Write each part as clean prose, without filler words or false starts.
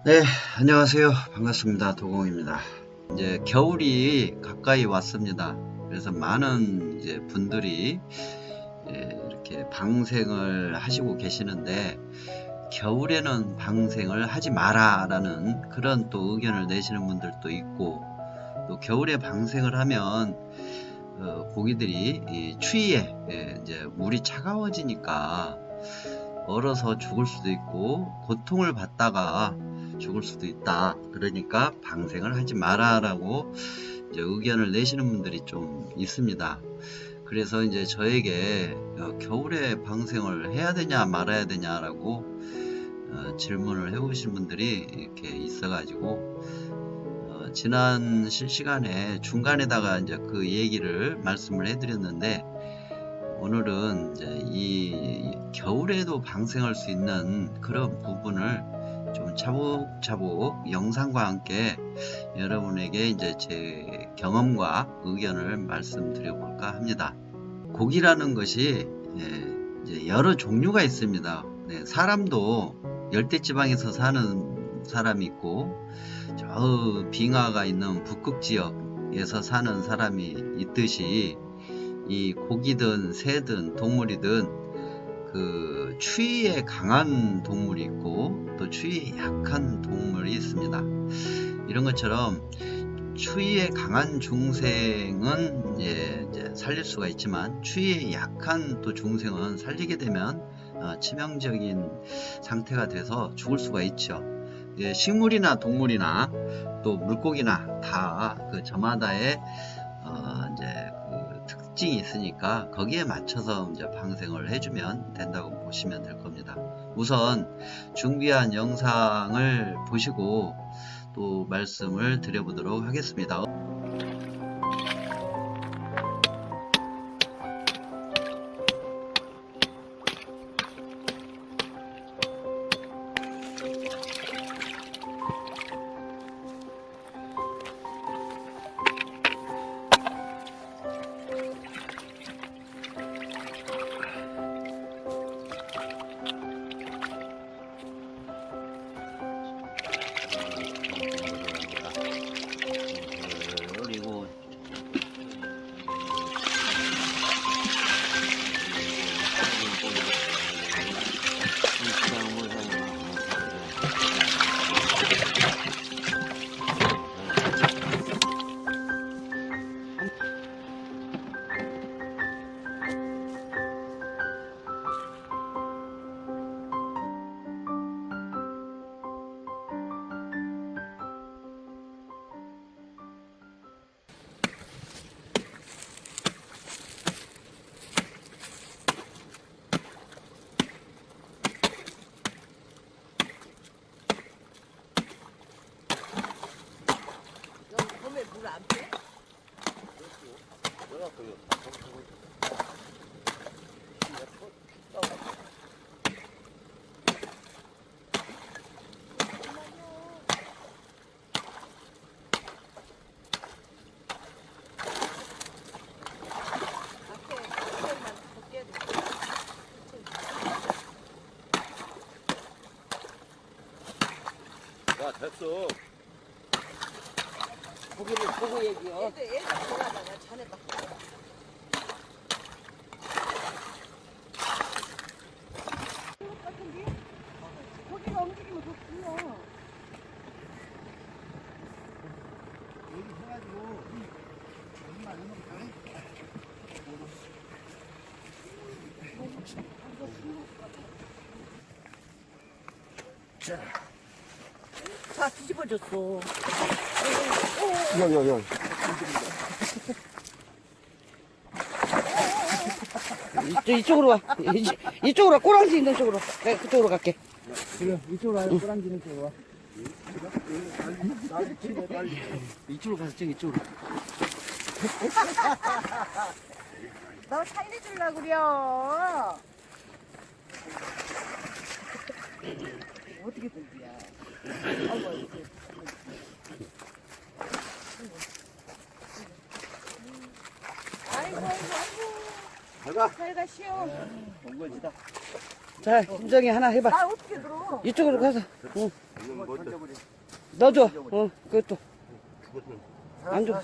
네, 안녕하세요. 반갑습니다. 도공입니다. 이제 겨울이 가까이 왔습니다. 그래서 많은 이제 분들이 이렇게 방생을 하시고 계시는데, 겨울에는 방생을 하지 마라 라는 그런 또 의견을 내시는 분들도 있고, 또 겨울에 방생을 하면 고기들이 이 추위에 이제 물이 차가워지니까 얼어서 죽을 수도 있고 고통을 받다가 죽을 수도 있다. 그러니까 방생을 하지 마라라고 이제 의견을 내시는 분들이 좀 있습니다. 그래서 이제 저에게 겨울에 방생을 해야 되냐 말아야 되냐라고 질문을 해오신 분들이 이렇게 있어가지고 지난 실시간에 중간에다가 이제 그 얘기를 말씀을 해드렸는데, 오늘은 이제 이 겨울에도 방생할 수 있는 그런 부분을 좀 차곡차곡 영상과 함께 여러분에게 이제 제 경험과 의견을 말씀드려 볼까 합니다. 고기라는 것이 이제 여러 종류가 있습니다. 사람도 열대지방에서 사는 사람이 있고, 저 빙하가 있는 북극 지역에서 사는 사람이 있듯이, 이 고기든 새든 동물이든 그 추위에 강한 동물이 있고 또 추위에 약한 동물이 있습니다. 이런 것처럼 추위에 강한 중생은 이제 살릴 수가 있지만, 추위에 약한 또 중생은 살리게 되면 치명적인 상태가 돼서 죽을 수가 있죠. 식물이나 동물이나 또 물고기나 다 그 저마다의 이제 그 특징이 있으니까 거기에 맞춰서 이제 방생을 해주면 된다고 보시면 될 겁니다. 우선 준비한 영상을 보시고 또 말씀을 드려보도록 하겠습니다. 그리고 봄에 물 안 빼? 야, 됐어. 고기를 보고 얘기요. 애들 좋아하다가 자네 막. 고기가 움직이면 좋지요. 여기 해가지고 얼마 안 먹을까? 다 뒤집어졌어. 야. 이쪽으로 와. 이쪽으로 와. 꼬랑지 있는 쪽으로. 내가 그쪽으로 갈게. 그래, 이쪽으로 와요. 꼬랑지는 쪽으로 와. 이쪽으로 가서 저기 이쪽으로. 너 살려주려고 그려. 어떻게 된 거야? 아이고. 잘 가. 잘 가시오. 본 거지다. 자, 김정이 하나 해봐. 나 어떻게 들어? 이쪽으로 가서. 응. 넣어줘. 그것도. 안 줘.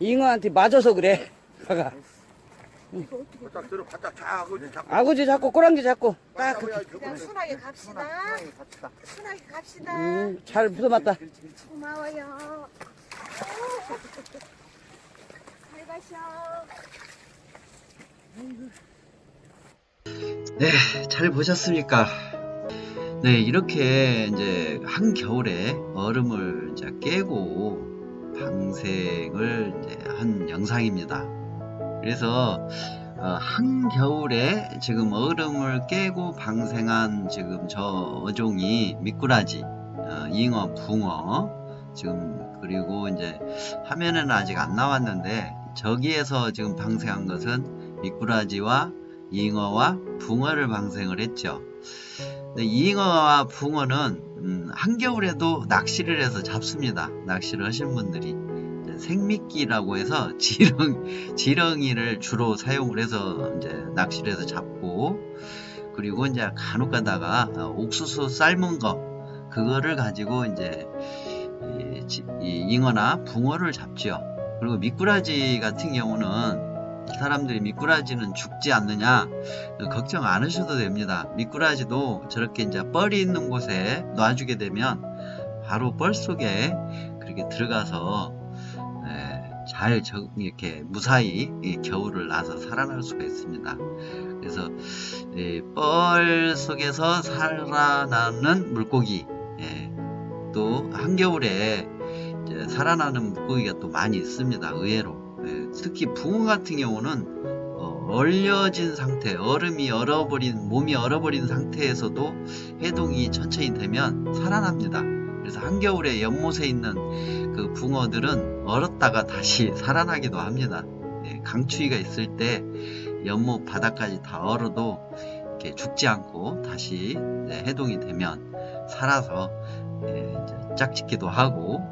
잉어한테 맞아서 그래. 가가. 바짝 들어, 바짝 쫙, 그지? 잡고. 아버지 잡고 꼬랑지 잡고. 딱. 그냥 순하게 갑시다. 순하게 갑시다. 잘 부숴맞다. 고마워요. 잘 가셔. 네, 잘 보셨습니까? 네, 이렇게 이제 한겨울에 얼음을 이제 깨고 방생을 이제 한 영상입니다. 그래서 한겨울에 지금 얼음을 깨고 방생한 지금 저 어종이 미꾸라지, 잉어, 붕어 지금, 그리고 이제 화면에는 아직 안 나왔는데 저기에서 지금 방생한 것은 미꾸라지와 잉어와 붕어를 방생을 했죠. 근데 잉어와 붕어는 한겨울에도 낚시를 해서 잡습니다. 낚시를 하시는 분들이 생미끼라고 해서 지렁이를 주로 사용을 해서 이제 낚시를 해서 잡고, 그리고 이제 간혹 가다가 옥수수 삶은 거 그거를 가지고 이제 이 잉어나 붕어를 잡죠. 그리고 미꾸라지 같은 경우는 사람들이 미꾸라지는 죽지 않느냐 걱정 안 하셔도 됩니다. 미꾸라지도 저렇게 이제 뻘이 있는 곳에 놔주게 되면 바로 뻘 속에 그렇게 들어가서 잘 이렇게 무사히 겨울을 나서 살아날 수가 있습니다. 그래서 뻘 속에서 살아나는 물고기, 또 한겨울에 이제 살아나는 물고기가 또 많이 있습니다. 의외로. 특히 붕어 같은 경우는 얼려진 상태, 얼음이 얼어버린, 몸이 얼어버린 상태에서도 해동이 천천히 되면 살아납니다. 그래서 한겨울에 연못에 있는 그 붕어들은 얼었다가 다시 살아나기도 합니다. 강추위가 있을 때 연못 바닥까지 다 얼어도 이렇게 죽지 않고 다시 해동이 되면 살아서 이제 짝짓기도 하고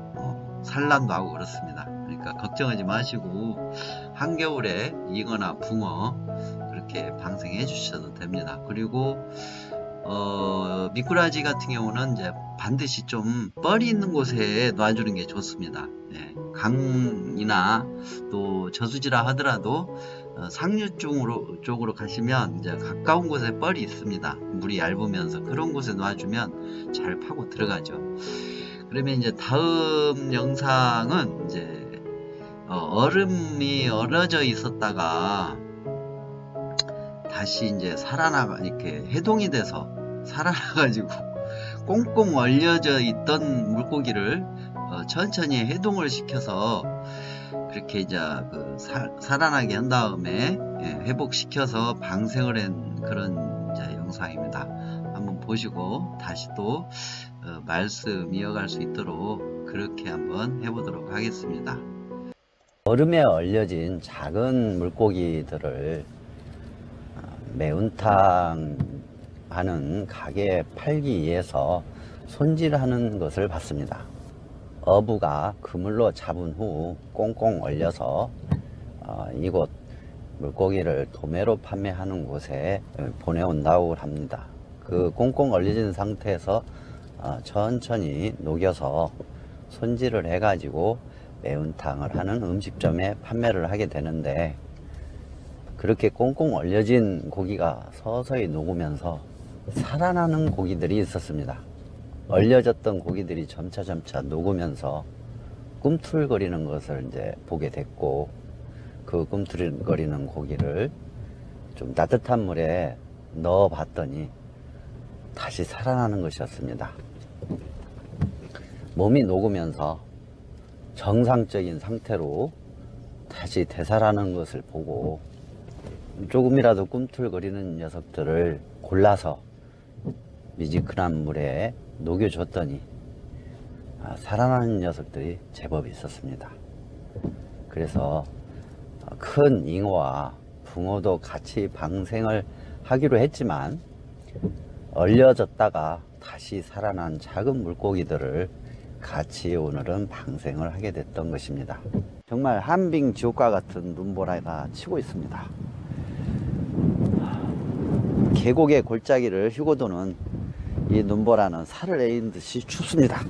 산란도 하고 그렇습니다. 그러니까 걱정하지 마시고 한겨울에 잉어나 붕어 그렇게 방생해 주셔도 됩니다. 그리고 미꾸라지 같은 경우는 이제 반드시 좀 뻘이 있는 곳에 놔주는 게 좋습니다. 강이나 또 저수지라 하더라도 상류 쪽으로 가시면 이제 가까운 곳에 뻘이 있습니다. 물이 얇으면서 그런 곳에 놔주면 잘 파고 들어가죠. 그러면 이제 다음 영상은 이제 얼음이 얼어져 있었다가 다시 이제 이렇게 해동이 돼서 살아나가지고 꽁꽁 얼려져 있던 물고기를 천천히 해동을 시켜서 그렇게 이제 살아나게 한 다음에 회복시켜서 방생을 한 그런 이제 영상입니다. 한번 보시고 다시 또 말씀 이어갈 수 있도록 그렇게 한번 해보도록 하겠습니다. 얼음에 얼려진 작은 물고기들을 매운탕 하는 가게에 팔기 위해서 손질하는 것을 봤습니다. 어부가 그물로 잡은 후 꽁꽁 얼려서 이곳 물고기를 도매로 판매하는 곳에 보내온다고 합니다. 그 꽁꽁 얼려진 상태에서 천천히 녹여서 손질을 해가지고 매운탕을 하는 음식점에 판매를 하게 되는데, 그렇게 꽁꽁 얼려진 고기가 서서히 녹으면서 살아나는 고기들이 있었습니다. 얼려졌던 고기들이 점차 녹으면서 꿈틀거리는 것을 이제 보게 됐고, 그 꿈틀거리는 고기를 좀 따뜻한 물에 넣어 봤더니 다시 살아나는 것이었습니다. 몸이 녹으면서 정상적인 상태로 다시 되살아나는 것을 보고 조금이라도 꿈틀거리는 녀석들을 골라서 미지근한 물에 녹여줬더니 살아나는 녀석들이 제법 있었습니다. 그래서 큰 잉어와 붕어도 같이 방생을 하기로 했지만 얼려졌다가 다시 살아난 작은 물고기들을 같이 오늘은 방생을 하게 됐던 것입니다. 정말 한빙 지옥과 같은 눈보라가 치고 있습니다. 계곡의 골짜기를 휴고 도는 이 눈보라는 살을 에인 듯이 춥습니다.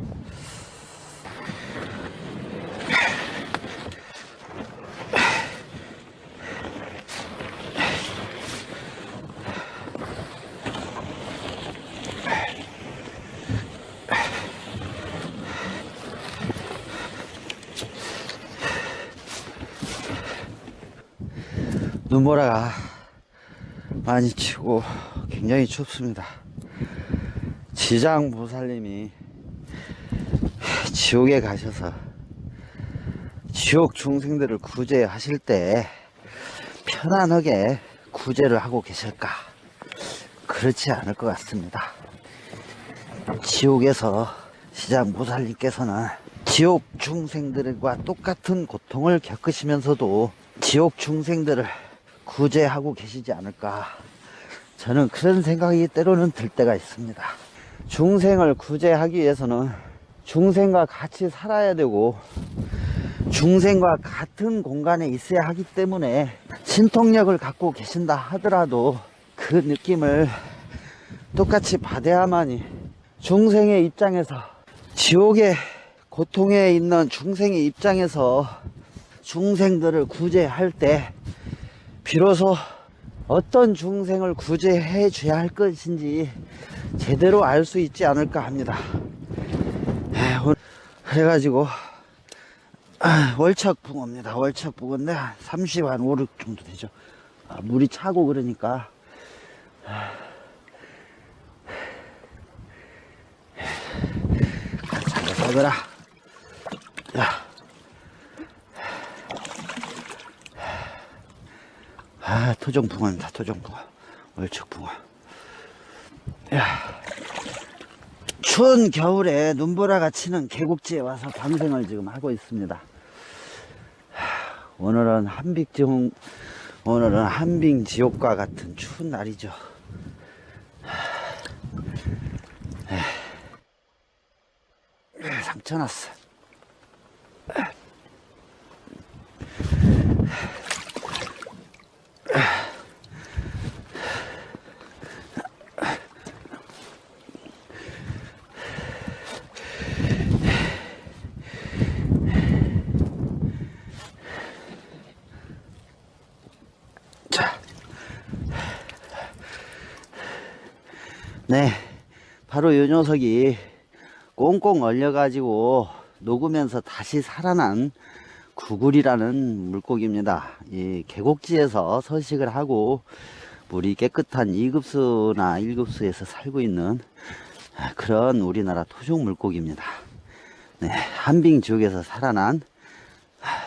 눈보라가 많이 치고 굉장히 춥습니다. 지장보살님이 지옥에 가셔서 지옥 중생들을 구제하실 때 편안하게 구제를 하고 계실까? 그렇지 않을 것 같습니다. 지옥에서 지장보살님께서는 지옥 중생들과 똑같은 고통을 겪으시면서도 지옥 중생들을 구제하고 계시지 않을까, 저는 그런 생각이 때로는 들 때가 있습니다. 중생을 구제하기 위해서는 중생과 같이 살아야 되고 중생과 같은 공간에 있어야 하기 때문에 신통력을 갖고 계신다 하더라도 그 느낌을 똑같이 받아야만이, 중생의 입장에서, 지옥의 고통에 있는 중생의 입장에서 중생들을 구제할 때 비로소 어떤 중생을 구제해 줘야 할 것인지 제대로 알 수 있지 않을까 합니다. 그래가지고 월척붕어입니다. 월척붕어인데 30, 한 5, 6 정도 되죠. 물이 차고 그러니까 잘 살거라. 야. 토종붕어입니다. 토종붕어. 월척붕어. 야. 추운 겨울에 눈보라가 치는 계곡지에 와서 방생을 지금 하고 있습니다. 오늘은 한빙 지옥과 같은 추운 날이죠. 상처 났어. 네, 바로 이 녀석이 꽁꽁 얼려가지고 녹으면서 다시 살아난 구굴이라는 물고기입니다. 이 계곡지에서 서식을 하고 물이 깨끗한 2급수나 1급수에서 살고 있는 그런 우리나라 토종 물고기입니다. 네, 한빙 지옥에서 살아난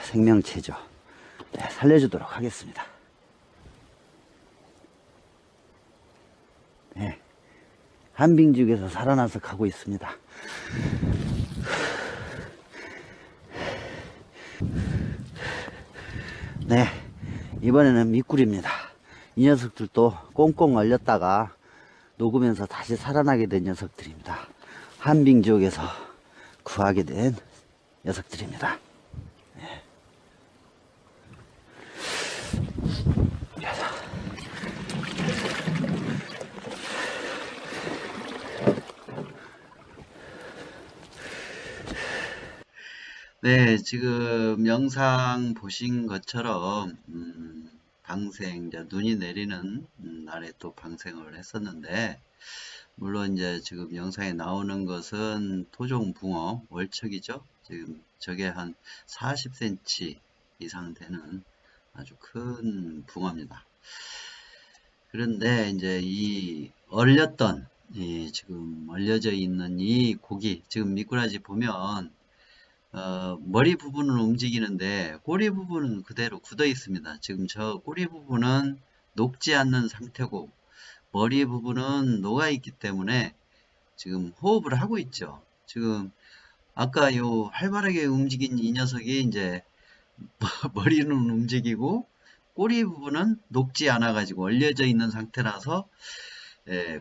생명체죠. 네, 살려주도록 하겠습니다. 네. 한빙지역에서 살아나서 가고 있습니다. 네, 이번에는 미꾸리입니다. 이 녀석들도 꽁꽁 얼렸다가 녹으면서 다시 살아나게 된 녀석들입니다. 한빙지역에서 구하게 된 녀석들입니다. 네. 네, 지금 영상 보신 것처럼 방생, 이제 눈이 내리는 날에 또 방생을 했었는데, 물론 이제 지금 영상에 나오는 것은 토종 붕어 월척이죠. 지금 저게 한 40cm 이상 되는 아주 큰 붕어입니다. 그런데 이제 이 얼렸던, 지금 얼려져 있는 이 고기, 지금 미꾸라지 보면 머리 부분은 움직이는데 꼬리 부분은 그대로 굳어 있습니다. 지금 저 꼬리 부분은 녹지 않는 상태고 머리 부분은 녹아 있기 때문에 지금 호흡을 하고 있죠. 지금 아까 요 활발하게 움직인 이 녀석이 이제 머리는 움직이고 꼬리 부분은 녹지 않아 가지고 얼려져 있는 상태라서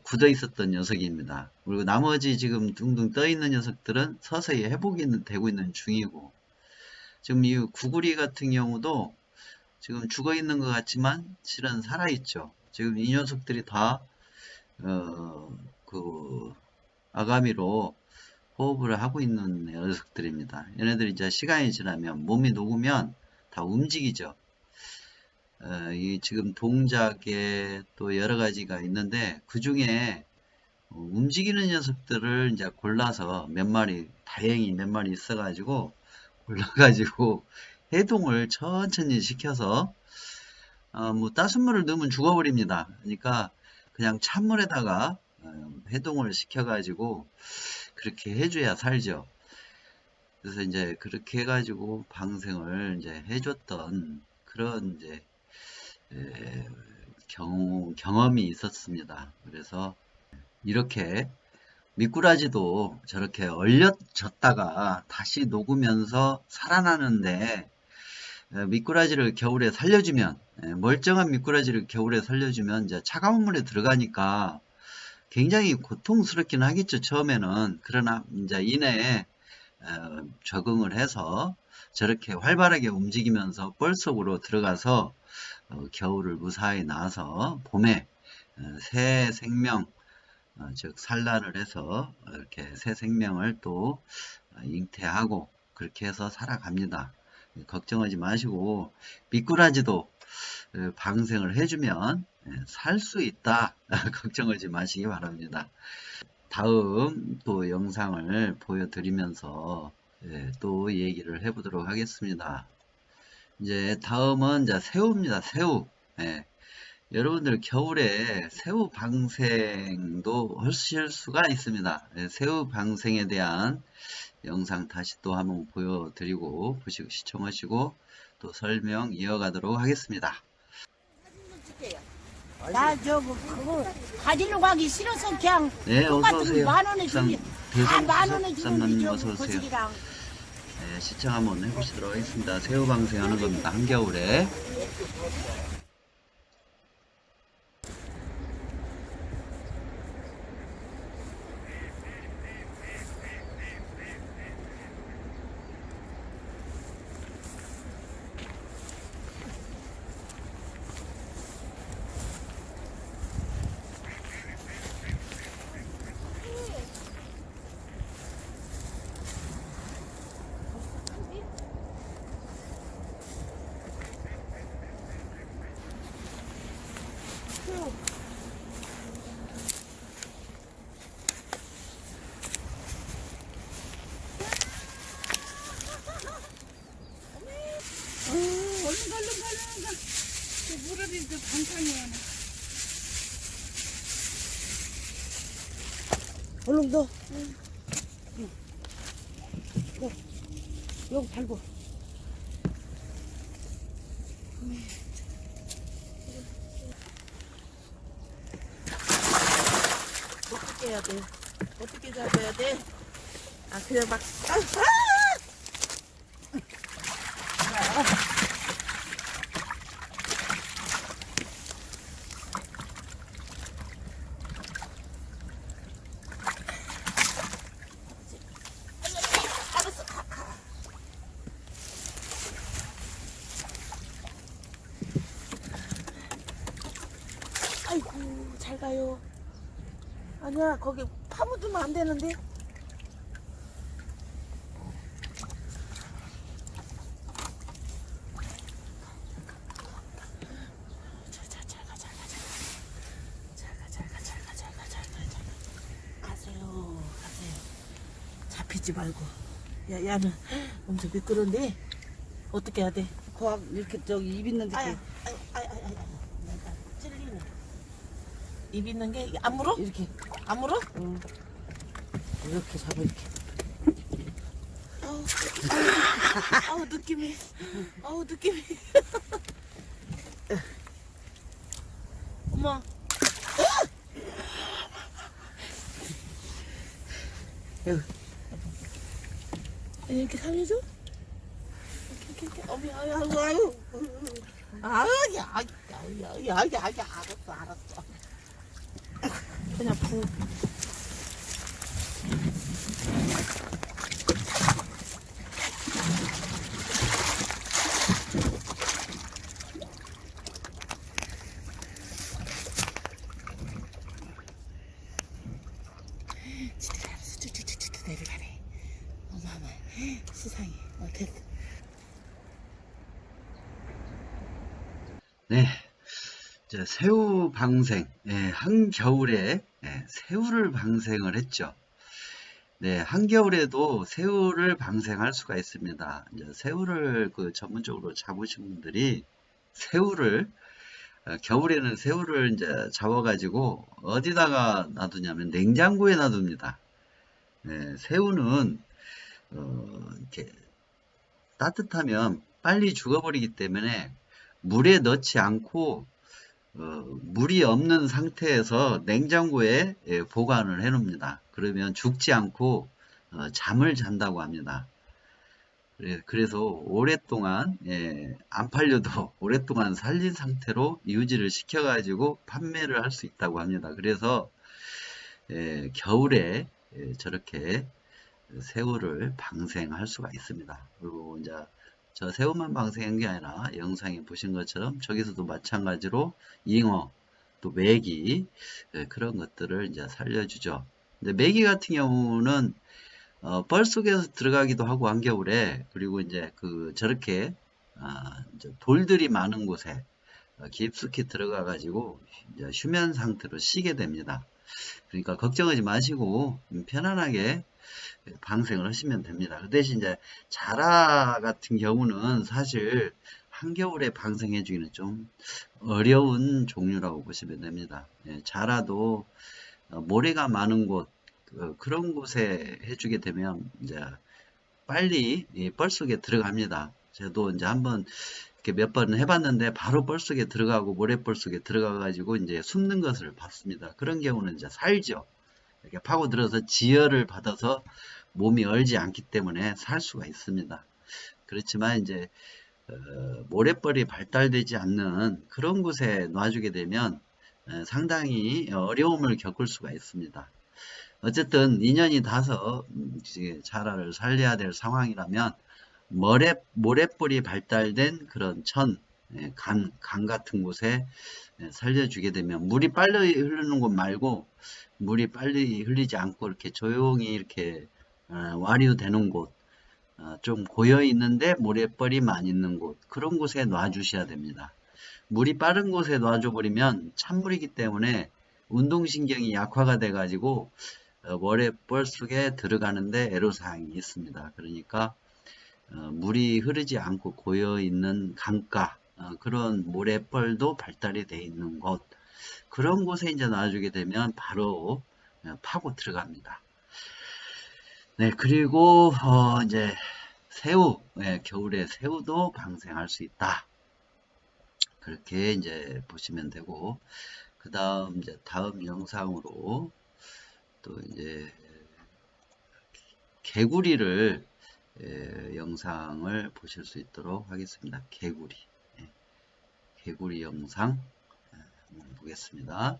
굳어 있었던 녀석입니다. 그리고 나머지 지금 둥둥 떠 있는 녀석들은 서서히 회복이 되고 있는 중이고, 지금 이 구구리 같은 경우도 지금 죽어 있는 것 같지만 실은 살아 있죠. 지금 이 녀석들이 다 아가미로 호흡을 하고 있는 녀석들입니다. 얘네들이 이제 시간이 지나면 몸이 녹으면 다 움직이죠. 이 지금 동작에 또 여러 가지가 있는데 그 중에 움직이는 녀석들을 이제 골라서 몇 마리, 다행히 몇 마리 있어가지고 골라가지고 해동을 천천히 시켜서 뭐 따순물을 넣으면 죽어버립니다. 그러니까 그냥 찬물에다가 해동을 시켜가지고 그렇게 해줘야 살죠. 그래서 이제 그렇게 해가지고 방생을 이제 해줬던 그런 이제 경험이 있었습니다. 그래서 이렇게 미꾸라지도 저렇게 얼려졌다가 다시 녹으면서 살아나는데 미꾸라지를 겨울에 살려주면 멀쩡한 미꾸라지를 겨울에 살려주면 이제 차가운 물에 들어가니까 굉장히 고통스럽긴 하겠죠, 처음에는. 그러나 이제 이내에 적응을 해서 저렇게 활발하게 움직이면서 뻘 속으로 들어가서 겨울을 무사히 나서 봄에 새 생명, 즉 산란을 해서 이렇게 새 생명을 또 잉태하고 그렇게 해서 살아갑니다. 걱정하지 마시고 미꾸라지도 방생을 해주면 살 수 있다. 걱정하지 마시기 바랍니다. 다음 또 영상을 보여드리면서 또 얘기를 해보도록 하겠습니다. 이제 다음은 이제 새우입니다. 새우. 여러분들 겨울에 새우 방생도 하실 수가 있습니다. 새우 방생에 대한 영상 다시 또 한번 보여드리고 보시고 시청하시고 또 설명 이어가도록 하겠습니다. 나 저거 그거 가지러 가기 싫어서 그냥 네, 어서 똑같은 오세요. 10,000원에 주니 다 10,000원에 주는데 쌈남님 저 어서 오세요. 거시기랑 시청 한번 해보시도록 하겠습니다. 새우 방생하는 겁니다. 한겨울에. 얼른 저 물어리 저 반찬이야. 얼른 넣어. 여기 달고. 어떻게 해야 돼? 어떻게 잡아야 돼? 아 그냥 막 아이고 잘 가요. 아니야 거기 파묻으면 안 되는데. 가세요. 잡히지 말고. 야 야는 엄청 미끄러운데 어떻게 해야 돼? 거학 이렇게 저기 입 있는 아야 데게 내가 찔리네. 입 있는 게 안 물어? 이렇게 안 물어? 이렇게 잡아 이렇게. 아우 느낌이. 아우 느낌이. 엄마. 여기. 이렇게 살려줘? 이렇게. 어미 아유. 야, 알았어. 그냥 부. 네, 이제 새우 방생, 한겨울에 새우를 방생을 했죠. 네, 한겨울에도 새우를 방생할 수가 있습니다. 이제 새우를 전문적으로 잡으신 분들이 새우를 겨울에는 새우를 이제 잡아가지고 어디다가 놔두냐면 냉장고에 놔둡니다. 네, 새우는 이렇게 따뜻하면 빨리 죽어버리기 때문에 물에 넣지 않고 물이 없는 상태에서 냉장고에 보관을 해 놓습니다. 그러면 죽지 않고 잠을 잔다고 합니다. 그래서 오랫동안 안 팔려도 오랫동안 살린 상태로 유지를 시켜 가지고 판매를 할 수 있다고 합니다. 그래서 겨울에 저렇게 새우를 방생할 수가 있습니다. 그리고 이제 저 새우만 방생한 게 아니라 영상에 보신 것처럼 저기서도 마찬가지로 잉어, 또 메기 그런 것들을 이제 살려주죠. 근데 메기 같은 경우는 뻘 속에서 들어가기도 하고 한겨울에, 그리고 이제 저렇게 이제 돌들이 많은 곳에 깊숙이 들어가 가지고 이제 휴면 상태로 쉬게 됩니다. 그러니까 걱정하지 마시고 편안하게 방생을 하시면 됩니다. 그 대신 이제 자라 같은 경우는 사실 한겨울에 방생해 주기는 좀 어려운 종류라고 보시면 됩니다. 자라도 모래가 많은 곳, 그런 곳에 해주게 되면 이제 빨리 뻘 속에 들어갑니다. 저도 이제 한번 이렇게 몇 번 해봤는데 바로 뻘 속에 들어가고 모래벌 속에 들어가 가지고 이제 숨는 것을 봤습니다. 그런 경우는 이제 살죠. 이렇게 파고들어서 지혈을 받아서 몸이 얼지 않기 때문에 살 수가 있습니다. 그렇지만 이제 모래벌이 발달되지 않는 그런 곳에 놔주게 되면 상당히 어려움을 겪을 수가 있습니다. 어쨌든 2년이 다서 자라를 살려야 될 상황이라면 모래벌이 발달된 그런 간 같은 곳에 살려주게 되면 물이 빨리 흐르는 곳 말고, 물이 빨리 흘리지 않고 이렇게 조용히 이렇게 와류되는 곳, 좀 고여 있는데 모래벌이 많이 있는 곳, 그런 곳에 놔주셔야 됩니다. 물이 빠른 곳에 놔줘 버리면 찬물이기 때문에 운동신경이 약화가 돼 가지고 모래벌 속에 들어가는데 애로사항이 있습니다. 그러니까 물이 흐르지 않고 고여 있는 강가, 그런 모래벌도 발달이 되어 있는 곳, 그런 곳에 이제 놔주게 되면 바로 파고 들어갑니다. 네, 그리고 이제 새우, 겨울에 새우도 방생할 수 있다. 그렇게 이제 보시면 되고, 그 다음 이제 다음 영상으로 또 이제 개구리를 영상을 보실 수 있도록 하겠습니다. 개구리 영상 한번 보겠습니다.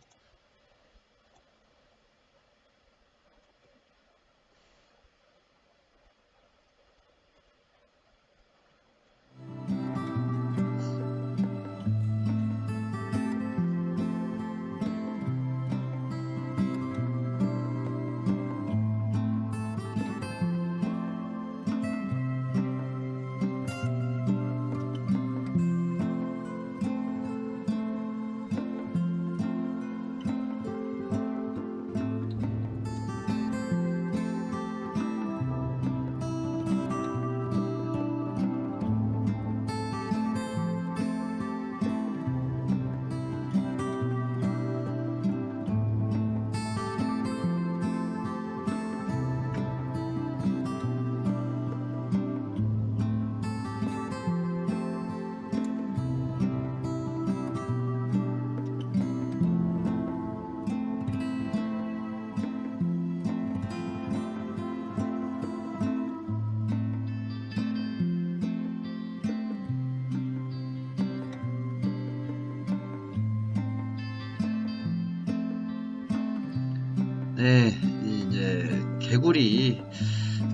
네, 이제 개구리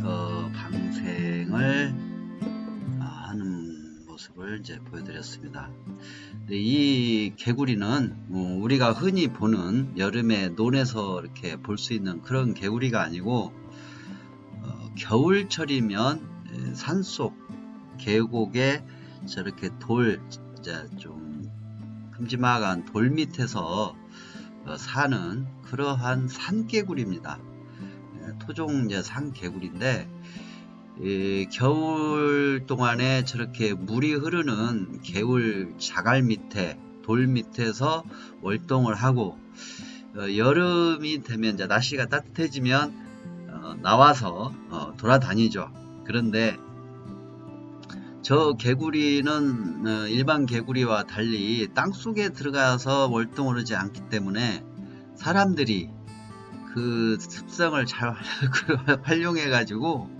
방생을 하는 모습을 이제 보여드렸습니다. 네, 이 개구리는 우리가 흔히 보는 여름에 논에서 이렇게 볼 수 있는 그런 개구리가 아니고, 겨울철이면 산속 계곡에 저렇게 돌, 이제 좀 큼지막한 돌 밑에서 사는 그러한 산개구리입니다. 토종 이제 산개구리인데 겨울 동안에 저렇게 물이 흐르는 개울 자갈 밑에 돌 밑에서 월동을 하고 여름이 되면 이제 날씨가 따뜻해지면 나와서 돌아다니죠. 그런데 저 개구리는 일반 개구리와 달리 땅속에 들어가서 월동을 하지 않기 때문에 사람들이 그 습성을 잘 활용해 가지고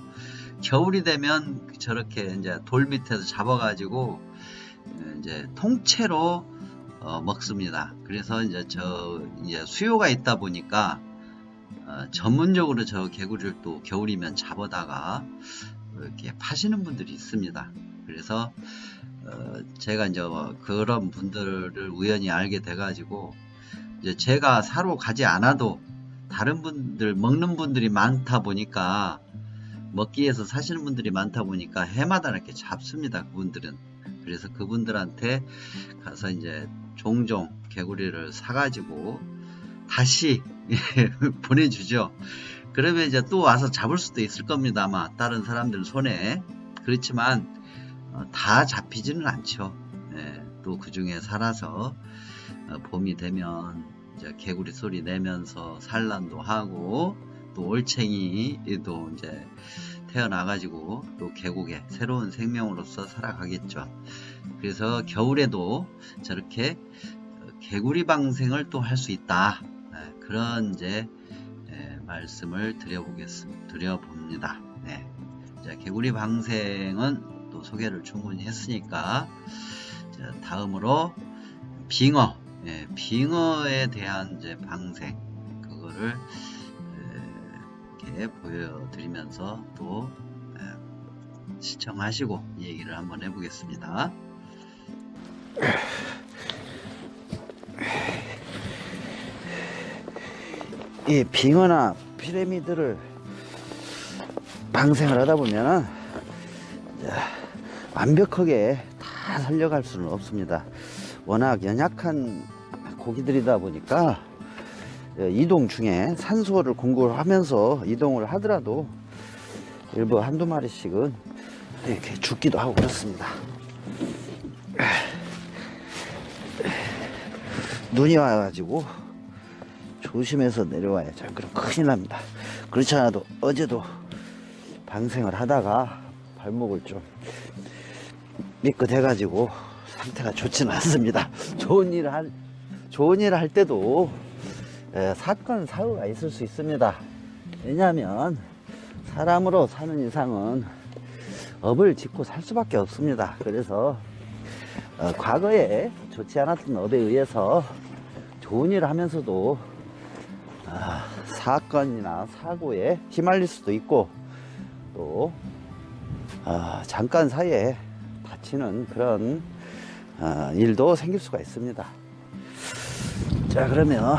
겨울이 되면 저렇게 이제 돌 밑에서 잡아 가지고 이제 통째로 먹습니다. 그래서 이제 이제 수요가 있다 보니까 전문적으로 저 개구리를 또 겨울이면 잡아다가 이렇게 파시는 분들이 있습니다. 그래서 제가 이제 그런 분들을 우연히 알게 돼 가지고 이제 제가 사러 가지 않아도 다른 분들 먹는 분들이 많다 보니까 먹기 위해서 사시는 분들이 많다 보니까 해마다 이렇게 잡습니다. 그분들은. 그래서 그분들한테 가서 이제 종종 개구리를 사가지고 다시 보내주죠. 그러면 이제 또 와서 잡을 수도 있을 겁니다. 아마 다른 사람들 손에. 그렇지만 다 잡히지는 않죠. 또 그 중에 살아서 봄이 되면 이제 개구리 소리 내면서 산란도 하고 또 올챙이도 이제 태어나가지고 또 계곡에 새로운 생명으로서 살아가겠죠. 그래서 겨울에도 저렇게 개구리 방생을 또 할 수 있다. 그런 이제 말씀을 드려봅니다. 자, 개구리 방생은 또 소개를 충분히 했으니까 자, 다음으로 빙어, 빙어에 대한 이제 방생 그거를 이렇게 보여드리면서 또 시청하시고 얘기를 한번 해보겠습니다. 이 빙어나 피라미드를 방생을 하다 보면은 완벽하게 다 살려갈 수는 없습니다. 워낙 연약한 고기들이다 보니까 이동 중에 산소를 공급하면서 이동을 하더라도 일부 한두 마리씩은 이렇게 죽기도 하고 그렇습니다. 눈이 와가지고 조심해서 내려와야죠. 그럼 큰일 납니다. 그렇지 않아도 어제도 방생을 하다가 발목을 좀 미끄해가지고 상태가 좋지는 않습니다. 좋은 일을 할 때도 사건 사고가 있을 수 있습니다. 왜냐하면 사람으로 사는 이상은 업을 짓고 살 수밖에 없습니다. 그래서 과거에 좋지 않았던 업에 의해서 좋은 일을 하면서도 사건이나 사고에 휘말릴 수도 있고 또 잠깐 사이에 다치는 그런 일도 생길 수가 있습니다. 자, 그러면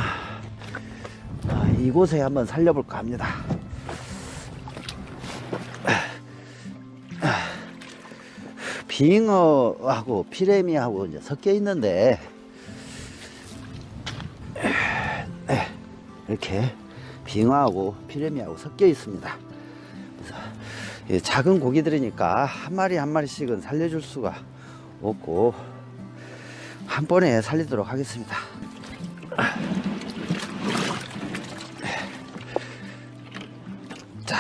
이곳에 한번 살려볼까 합니다. 빙어하고 피레미하고 이제 섞여 있는데 이렇게 빙어하고 피레미하고 섞여 있습니다. 그래서 작은 고기들이니까 한 마리 한 마리씩은 살려줄 수가 없고 한 번에 살리도록 하겠습니다. 자,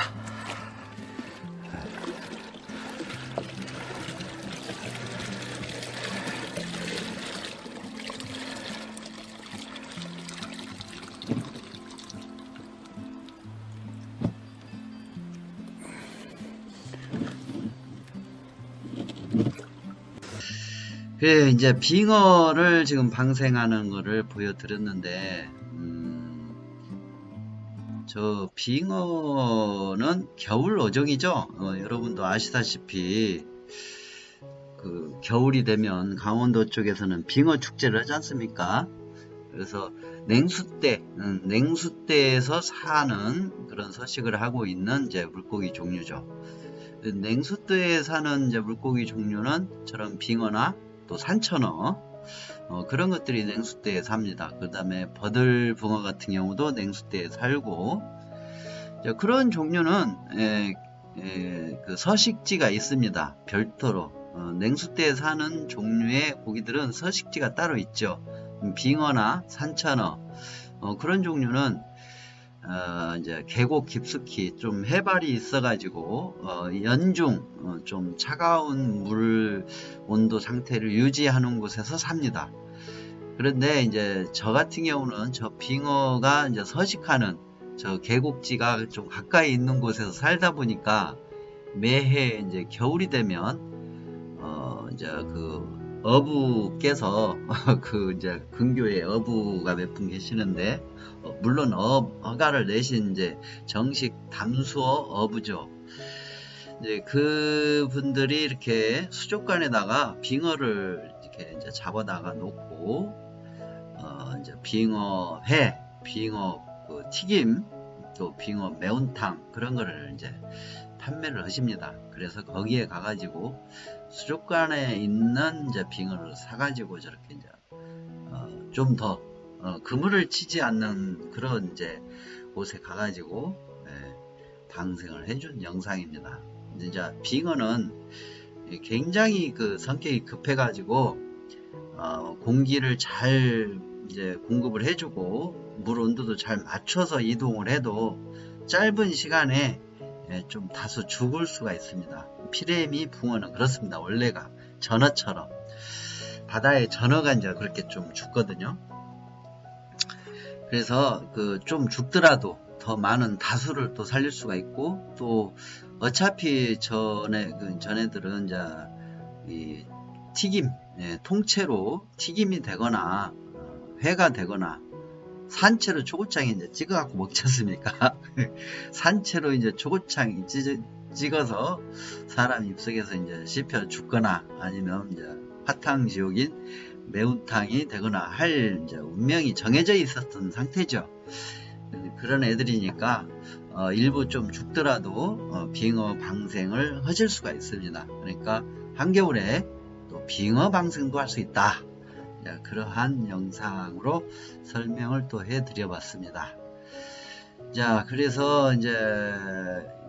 그래, 이제 빙어를 지금 방생하는 거를 보여드렸는데, 저 빙어는 겨울 어종이죠. 여러분도 아시다시피 그 겨울이 되면 강원도 쪽에서는 빙어 축제를 하지 않습니까? 그래서 냉수대에서 사는 그런 서식을 하고 있는 이제 물고기 종류죠. 냉수대에 사는 이제 물고기 종류는 저런 빙어나 또 산천어, 그런 것들이 냉수대에 삽니다. 그 다음에 버들붕어 같은 경우도 냉수대에 살고, 그런 종류는 그 서식지가 있습니다. 별도로 냉수대에 사는 종류의 고기들은 서식지가 따로 있죠. 빙어나 산천어 그런 종류는 이제 계곡 깊숙이 좀 해발이 있어가지고 연중 좀 차가운 물 온도 상태를 유지하는 곳에서 삽니다. 그런데 이제 저 같은 경우는 저 빙어가 이제 서식하는 저 계곡지가 좀 가까이 있는 곳에서 살다 보니까 매해 이제 겨울이 되면 이제 그 어부께서 그 이제 근교에 어부가 몇 분 계시는데 물론 허가를 내신 이제 정식 담수어 어부죠. 이제 그 분들이 이렇게 수족관에다가 빙어를 이렇게 이제 잡아다가 놓고 이제 빙어 회, 빙어 그 튀김, 또 빙어 매운탕 그런 거를 이제 판매를 하십니다. 그래서 거기에 가가지고 수족관에 있는 이제 빙어를 사가지고 저렇게 이제 좀 더 그물을 치지 않는 그런 이제 곳에 가가지고 방생을 해준 영상입니다. 이제 빙어는 굉장히 그 성격이 급해가지고 공기를 잘 이제 공급을 해주고 물 온도도 잘 맞춰서 이동을 해도 짧은 시간에 좀 다소 죽을 수가 있습니다. 피레미 붕어는 그렇습니다. 원래가 전어처럼 바다의 전어가 이제 그렇게 좀 죽거든요. 그래서 그 좀 죽더라도 더 많은 다수를 또 살릴 수가 있고, 또 어차피 전애들은 이제 이 튀김, 통째로 튀김이 되거나 회가 되거나 산채로 초고창에 이제 찍어갖고 먹지 않습니까? 산채로 이제 초고창 찍어서 사람 입속에서 이제 씹혀 죽거나 아니면 이제 화탕지옥인 매운탕이 되거나 할 이제 운명이 정해져 있었던 상태죠. 그런 애들이니까 일부 좀 죽더라도 빙어 방생을 하실 수가 있습니다. 그러니까 한겨울에 또 빙어 방생도 할 수 있다. 그러한 영상으로 설명을 또 해드려 봤습니다. 자, 그래서 이제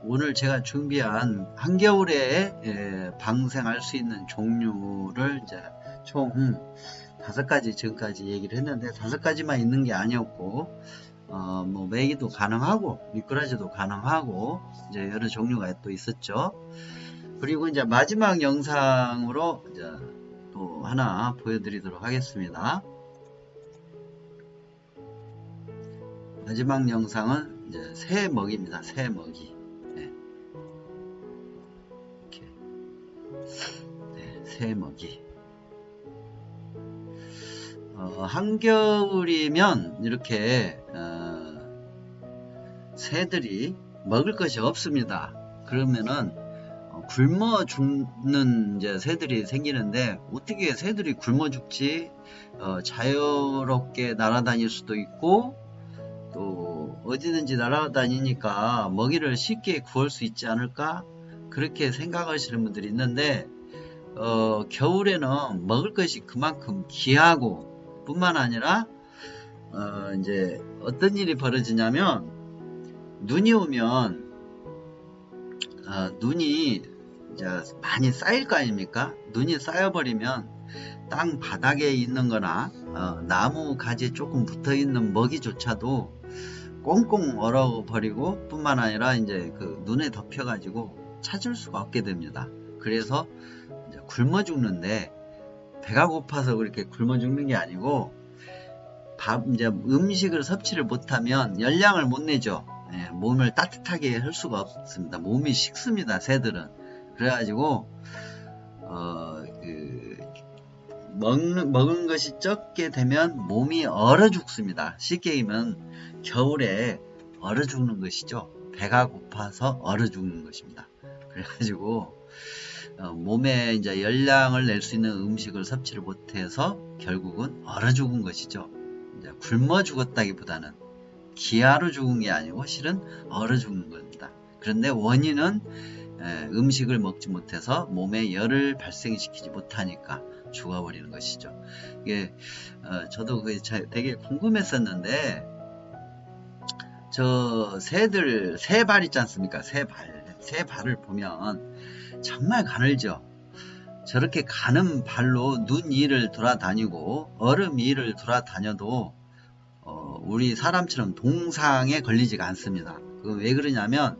오늘 제가 준비한 한겨울에 방생할 수 있는 종류를 이제 총 5가지 지금까지 얘기를 했는데 5가지만 있는 게 아니었고 뭐 메기도 가능하고 미꾸라지도 가능하고 이제 여러 종류가 또 있었죠. 그리고 이제 마지막 영상으로 이제 또 하나 보여드리도록 하겠습니다. 마지막 영상은 이제 새 먹이입니다. 새 먹이. 이렇게 새 먹이. 한겨울이면 이렇게 새들이 먹을 것이 없습니다. 그러면은 굶어 죽는 이제 새들이 생기는데 어떻게 새들이 굶어 죽지? 자유롭게 날아다닐 수도 있고 또 어디든지 날아다니니까 먹이를 쉽게 구할 수 있지 않을까? 그렇게 생각하시는 분들이 있는데 겨울에는 먹을 것이 그만큼 귀하고 뿐만 아니라 이제 어떤 일이 벌어지냐면 눈이 오면 눈이 이제 많이 쌓일 거 아닙니까? 눈이 쌓여버리면 땅 바닥에 있는 거나 나무 가지에 조금 붙어 있는 먹이조차도 꽁꽁 얼어버리고 뿐만 아니라 이제 그 눈에 덮여 가지고 찾을 수가 없게 됩니다. 그래서 이제 굶어 죽는데 배가 고파서 그렇게 굶어 죽는 게 아니고 이제 음식을 섭취를 못하면 열량을 못 내죠. 몸을 따뜻하게 할 수가 없습니다. 몸이 식습니다. 새들은. 그래가지고 먹은 것이 적게 되면 몸이 얼어 죽습니다. 쉽게 얘기하면 겨울에 얼어 죽는 것이죠. 배가 고파서 얼어 죽는 것입니다. 그래가지고 몸에 이제 열량을 낼 수 있는 음식을 섭취를 못해서 결국은 얼어 죽은 것이죠. 이제 굶어 죽었다기보다는 기아로 죽은 게 아니고 실은 얼어 죽는 겁니다. 그런데 원인은 음식을 먹지 못해서 몸에 열을 발생시키지 못하니까 죽어버리는 것이죠. 이게 저도 되게 궁금했었는데, 저 새들 새 발 있지 않습니까? 새 발을 보면 정말 가늘죠. 저렇게 가는 발로 눈 위를 돌아다니고 얼음 위를 돌아다녀도 우리 사람처럼 동상에 걸리지가 않습니다. 왜 그러냐면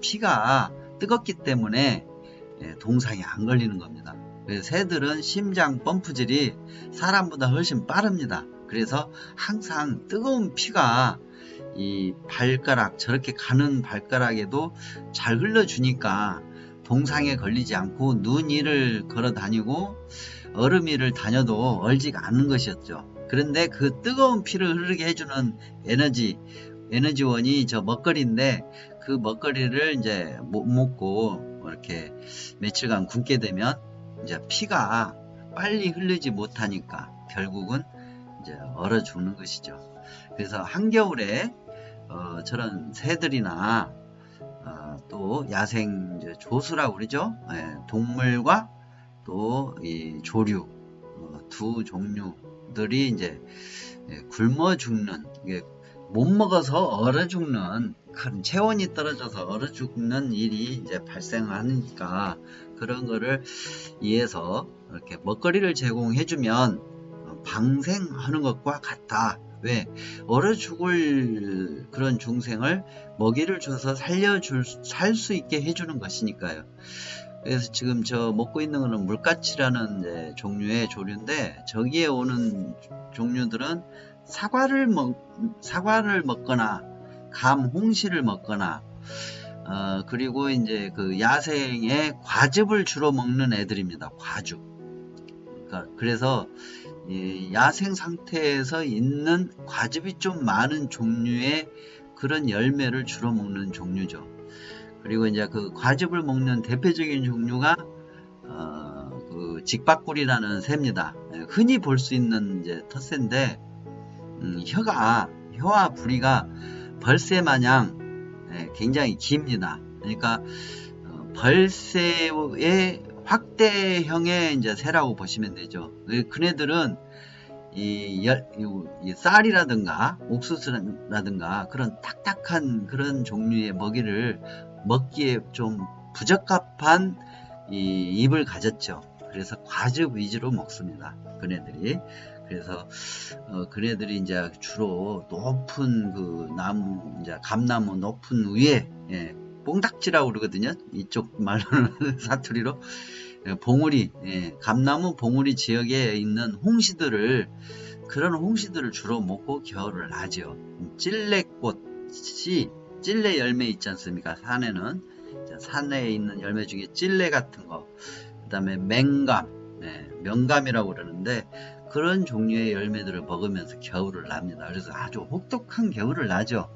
피가 뜨겁기 때문에 동상에 안 걸리는 겁니다. 그래서 새들은 심장 펌프질이 사람보다 훨씬 빠릅니다. 그래서 항상 뜨거운 피가 이 발가락, 저렇게 가는 발가락에도 잘 흘러주니까 동상에 걸리지 않고 눈 위를 걸어 다니고 얼음 위를 다녀도 얼지가 않는 것이었죠. 그런데 그 뜨거운 피를 흐르게 해주는 에너지원이 저 먹거리인데, 그 먹거리를 이제 못 먹고 이렇게 며칠간 굶게 되면 이제 피가 빨리 흐르지 못하니까 결국은 이제 얼어 죽는 것이죠. 그래서 한겨울에 저런 새들이나 또 야생 조수라고 그러죠. 동물과 또 이 조류 두 종류들이 이제 굶어 죽는, 못 먹어서 얼어 죽는, 큰 체온이 떨어져서 얼어 죽는 일이 이제 발생하니까 그런 거를 위해서 이렇게 먹거리를 제공해 주면 방생하는 것과 같다. 왜? 얼어 죽을 그런 중생을 먹이를 줘서 살 수 있게 해주는 것이니까요. 그래서 지금 저 먹고 있는 거는 물가치라는 이제 종류의 조류인데, 저기에 오는 종류들은 사과를 먹거나 감, 홍시를 먹거나 그리고 이제 그 야생의 과즙을 주로 먹는 애들입니다. 과즙. 그래서 이 야생 상태에서 있는 과즙이 좀 많은 종류의 그런 열매를 주로 먹는 종류죠. 그리고 이제 그 과즙을 먹는 대표적인 종류가 그 직박구리라는 새입니다. 흔히 볼 수 있는 이제 텃새인데, 혀와 부리가 벌새 마냥 굉장히 깁니다. 그러니까 벌새의 확대형의 이제 새라고 보시면 되죠. 그네들은 이 쌀이라든가 옥수수라든가 그런 딱딱한 그런 종류의 먹이를 먹기에 좀 부적합한 이 입을 가졌죠. 그래서 과즙 위주로 먹습니다. 그네들이. 그래서 그네들이 이제 주로 높은 그 나무, 이제 감나무 높은 위에, 뽕닥지라고 그러거든요. 이쪽 말로는 사투리로 봉우리, 감나무 봉우리 지역에 있는 홍시들을, 그런 홍시들을 주로 먹고 겨울을 나죠. 찔레꽃이, 찔레 열매 있지 않습니까? 산에는 산에 있는 열매 중에 찔레 같은 거, 그 다음에 맹감, 명감이라고 그러는데, 그런 종류의 열매들을 먹으면서 겨울을 납니다. 그래서 아주 혹독한 겨울을 나죠.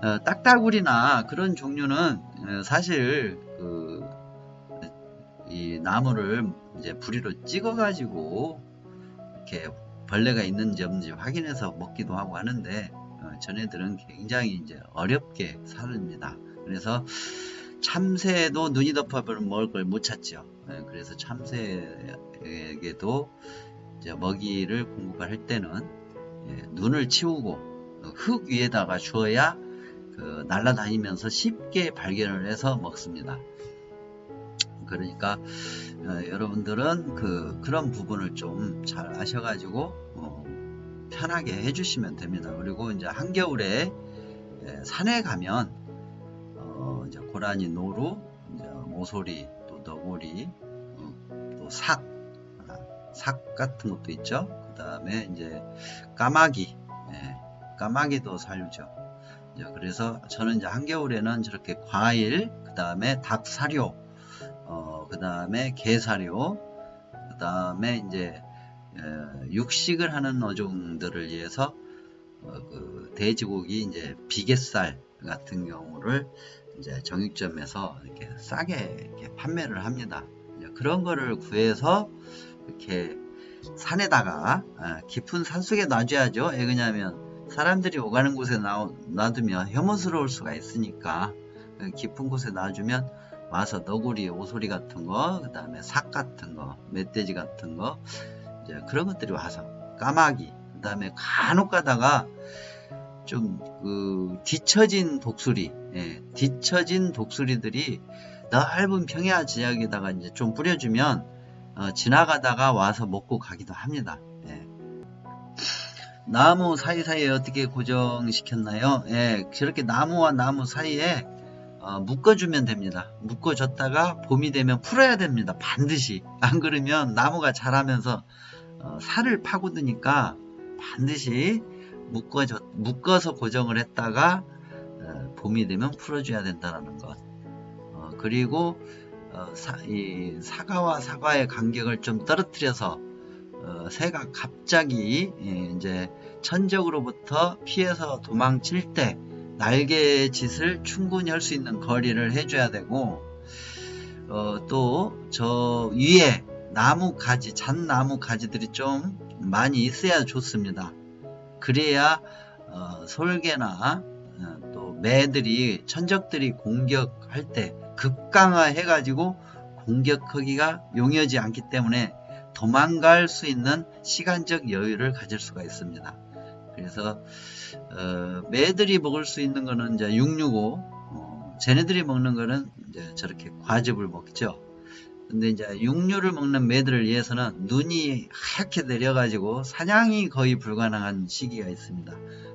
딱따구리나 그런 종류는 사실 이 나무를 이제 부리로 찍어가지고 이렇게 벌레가 있는지 없는지 확인해서 먹기도 하고 하는데, 전애들은 굉장히 이제 어렵게 삽니다. 그래서 참새도 눈이 덮어버리면 먹을 걸 못 찾죠. 그래서 참새에게도 이제 먹이를 공급을 할 때는 눈을 치우고 흙 위에다가 주어야 날아다니면서 쉽게 발견을 해서 먹습니다. 그러니까 여러분들은 그런 부분을 좀 잘 아셔가지고 편하게 해주시면 됩니다. 그리고 이제 한겨울에 산에 가면 이제 고라니, 노루, 이제 모소리, 또 너구리, 또 삭 같은 것도 있죠. 그 다음에 이제 까마귀, 까마귀도 살죠. 그래서 저는 이제 한겨울에는 저렇게 과일, 그 다음에 닭 사료, 그 다음에 게 사료, 그 다음에 이제 육식을 하는 어종들을 위해서 그 돼지고기, 이제 비계살 같은 경우를 이제 정육점에서 이렇게 싸게 이렇게 판매를 합니다. 그런 거를 구해서 이렇게 산에다가 깊은 산속에 놔줘야죠. 왜 그러냐면 사람들이 오가는 곳에 놔두면 혐오스러울 수가 있으니까 깊은 곳에 놔주면 와서 너구리, 오소리 같은 거, 그 다음에 삭 같은 거, 멧돼지 같은 거, 이제 그런 것들이 와서, 까마귀, 그 다음에 간혹 가다가 좀 뒤처진 독수리, 뒤처진 독수리들이 넓은 평야 지역에다가 이제 좀 뿌려주면 지나가다가 와서 먹고 가기도 합니다. 나무 사이사이에 어떻게 고정시켰나요? 저렇게 나무와 나무 사이에 묶어주면 됩니다. 묶어줬다가 봄이 되면 풀어야 됩니다. 반드시. 안 그러면 나무가 자라면서 살을 파고드니까 반드시 묶어서 고정을 했다가 봄이 되면 풀어줘야 된다는 것. 그리고 이 사과와 사과의 간격을 좀 떨어뜨려서 새가 갑자기 이제 천적으로부터 피해서 도망칠 때 날개짓을 충분히 할 수 있는 거리를 해줘야 되고, 또 저 위에 나무 가지, 잣나무 가지들이 좀 많이 있어야 좋습니다. 그래야 솔개나 또 매들이, 천적들이 공격할 때 급강화 해가지고 공격하기가 용이하지 않기 때문에 도망갈 수 있는 시간적 여유를 가질 수가 있습니다. 그래서 매들이 먹을 수 있는 거는 이제 665, 쟤네들이 먹는 거는 이제 저렇게 과즙을 먹죠. 근데 이제 육류를 먹는 매들을 위해서는 눈이 하얗게 내려가지고 사냥이 거의 불가능한 시기가 있습니다.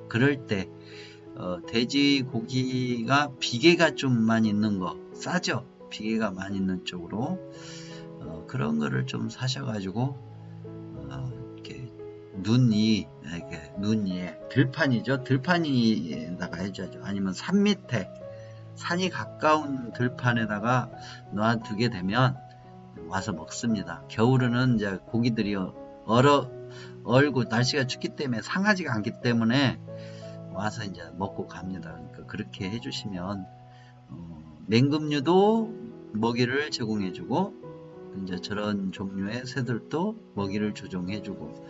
그럴 때 돼지고기가 비계가 좀 많이 있는 거 싸죠. 비계가 많이 있는 쪽으로 그런 거를 좀 사셔가지고 이렇게 눈 위에 들판이죠. 들판에다가 해줘야죠. 아니면 산 밑에, 산이 가까운 들판에다가 놔두게 되면 와서 먹습니다. 겨울에는 이제 고기들이 얼고 날씨가 춥기 때문에 상하지가 않기 때문에 와서 이제 먹고 갑니다. 그러니까 그렇게 해주시면 맹금류도 먹이를 제공해주고, 이제 저런 종류의 새들도 먹이를 조정해주고,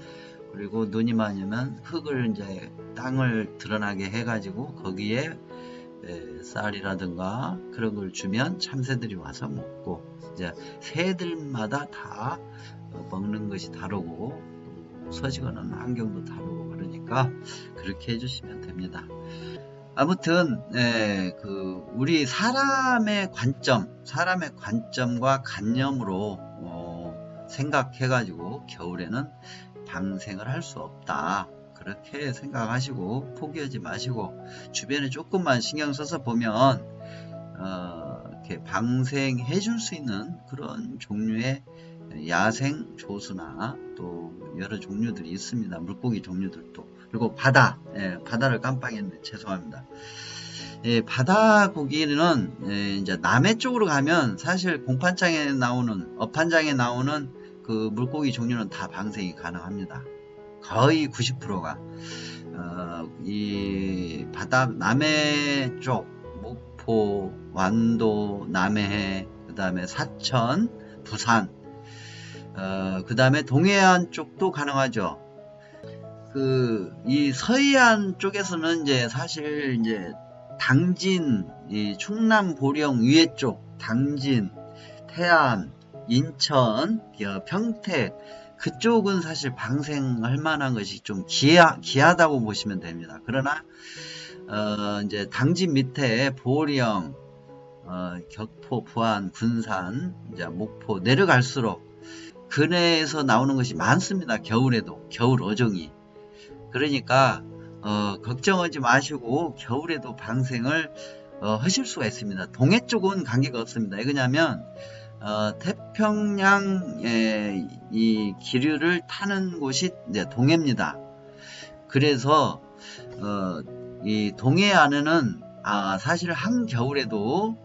그리고 눈이 많으면 흙을 이제 땅을 드러나게 해가지고 거기에 쌀이라든가 그런 걸 주면 참새들이 와서 먹고, 이제 새들마다 다 먹는 것이 다르고 서식하는 환경도 다르고 그러니까 그렇게 해주시면 됩니다. 아무튼 우리 사람의 관점과 관념으로 생각해가지고 겨울에는 방생을 할 수 없다. 그렇게 생각하시고 포기하지 마시고 주변에 조금만 신경 써서 보면 이렇게 방생해 줄 수 있는 그런 종류의 야생 조수나 또 여러 종류들이 있습니다. 물고기 종류들도. 그리고 바다를 깜빡했네. 죄송합니다. 바다 고기는 이제 남해 쪽으로 가면 사실 공판장에 나오는, 어판장에 나오는 그 물고기 종류는 다 방생이 가능합니다. 거의 90%가 이 바다 남해 쪽, 목포, 완도, 남해, 그 다음에 사천, 부산, 그 다음에 동해안 쪽도 가능하죠. 이 서해안 쪽에서는 이제 사실 이제 당진, 이 충남 보령 위에 쪽, 당진, 태안, 인천, 평택, 그쪽은 사실 방생할 만한 것이 좀 귀하다고 보시면 됩니다. 그러나 이제 당진 밑에 보령, 격포, 부안, 군산, 이제 목포 내려갈수록 근해에서 나오는 것이 많습니다. 겨울에도, 겨울 어종이. 그러니까 걱정하지 마시고 겨울에도 방생을 하실 수가 있습니다. 동해 쪽은 관계가 없습니다. 왜냐하면 태평양의 이 기류를 타는 곳이 이제 동해입니다. 그래서 이 동해안에는 사실 한겨울에도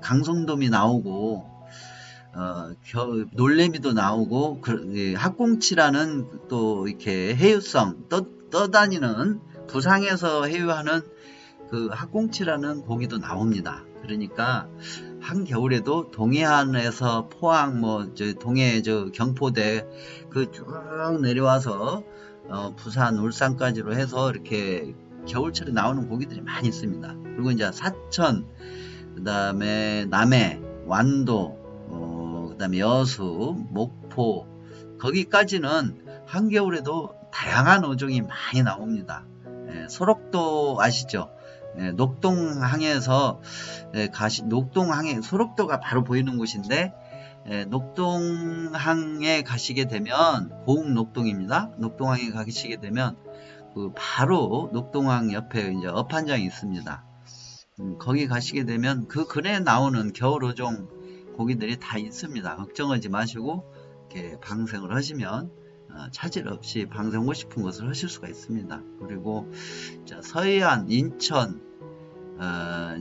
강성돔이 나오고 놀래미도 나오고 학꽁치라는 또 이렇게 해유성 떠다니는 부상에서 해유하는 그 학꽁치라는 고기도 나옵니다. 그러니까 한겨울에도 동해안에서 포항 동해 경포대 그 쭉 내려와서 부산 울산까지로 해서 이렇게 겨울철에 나오는 고기들이 많이 있습니다. 그리고 이제 사천, 그 다음에 남해, 완도, 그다음에 여수, 목포 거기까지는 한겨울에도 다양한 어종이 많이 나옵니다. 소록도 아시죠? 녹동항에서 녹동항에 소록도가 바로 보이는 곳인데 녹동항에 가시게 되면 고흥녹동입니다. 녹동항에 가시게 되면 그 바로 녹동항 옆에 이제 업한장이 있습니다. 거기 가시게 되면 그 근해에 나오는 겨울 어종 고기들이 다 있습니다. 걱정하지 마시고 이렇게 방생을 하시면 차질 없이 방생하고 싶은 것을 하실 수가 있습니다. 그리고 서해안, 인천,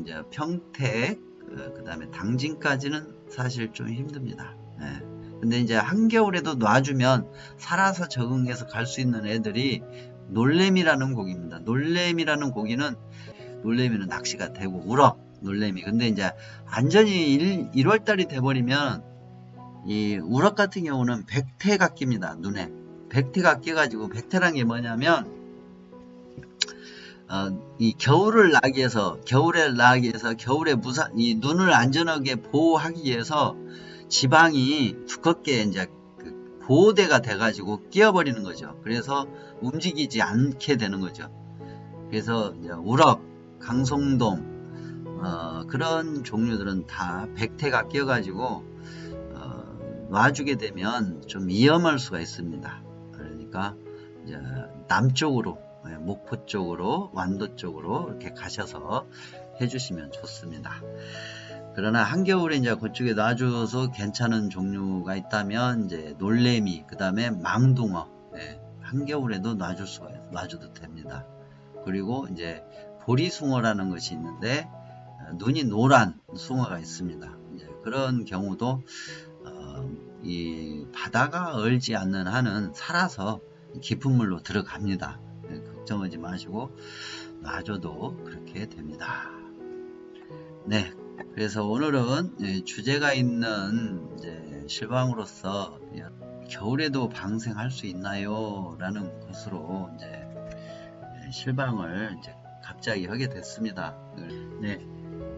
이제 평택, 그 다음에 당진까지는 사실 좀 힘듭니다. 근데 이제 한겨울에도 놔주면 살아서 적응해서 갈 수 있는 애들이 놀래미라는 고기입니다. 놀래미는 낚시가 되고 우럭, 놀래미. 근데 이제 완전히 1월달이 돼버리면 이 우럭 같은 경우는 백태가 낍니다. 눈에 백태가 끼가지고, 백태란 게 뭐냐면 이 겨울에 나기 위해서 겨울에 이 눈을 안전하게 보호하기 위해서 지방이 두껍게 이제 보호대가 돼가지고 끼어버리는 거죠. 그래서 움직이지 않게 되는 거죠. 그래서 이제 우럭, 강송돔 그런 종류들은 다 백태가 끼어가지고 놔주게 되면 좀 위험할 수가 있습니다. 그러니까 이제 남쪽으로, 목포 쪽으로, 완도 쪽으로 이렇게 가셔서 해주시면 좋습니다. 그러나 한겨울에 이제 그쪽에 놔줘서 괜찮은 종류가 있다면 이제 놀래미, 그 다음에 망둥어, 한겨울에도 놔줘도 됩니다. 그리고 이제 보리숭어라는 것이 있는데 눈이 노란 숭어가 있습니다. 이제 그런 경우도 이 바다가 얼지 않는 한은 살아서 깊은 물로 들어갑니다. 걱정하지 마시고 놔줘도 그렇게 됩니다. 네, 그래서 오늘은 주제가 있는 이제 실방으로서 겨울에도 방생할 수 있나요? 라는 것으로 이제 실방을 이제 갑자기 하게 됐습니다. 네,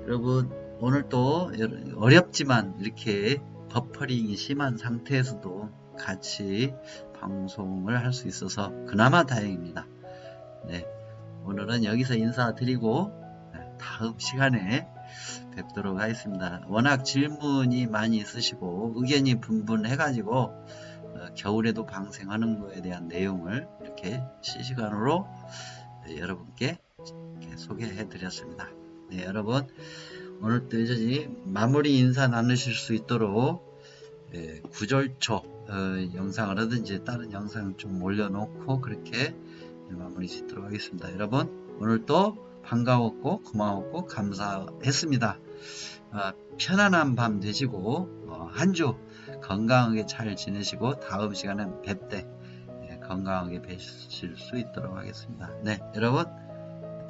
여러분 오늘 또 어렵지만 이렇게 버퍼링이 심한 상태에서도 같이 방송을 할 수 있어서 그나마 다행입니다. 네, 오늘은 여기서 인사드리고 다음 시간에 뵙도록 하겠습니다. 워낙 질문이 많이 있으시고 의견이 분분해가지고 겨울에도 방생하는 거에 대한 내용을 이렇게 실시간으로 여러분께 이렇게 소개해 드렸습니다. 네, 여러분 오늘도 여전히 마무리 인사 나누실 수 있도록 구절초 영상을 하든지 다른 영상 좀 올려놓고 그렇게 마무리 짓도록 하겠습니다. 여러분 오늘도 반가웠고 고마웠고 감사했습니다. 편안한 밤 되시고 한 주 건강하게 잘 지내시고 다음 시간엔 뵙때 건강하게 뵈실 수 있도록 하겠습니다. 네, 여러분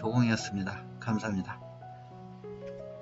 도공이었습니다. 감사합니다.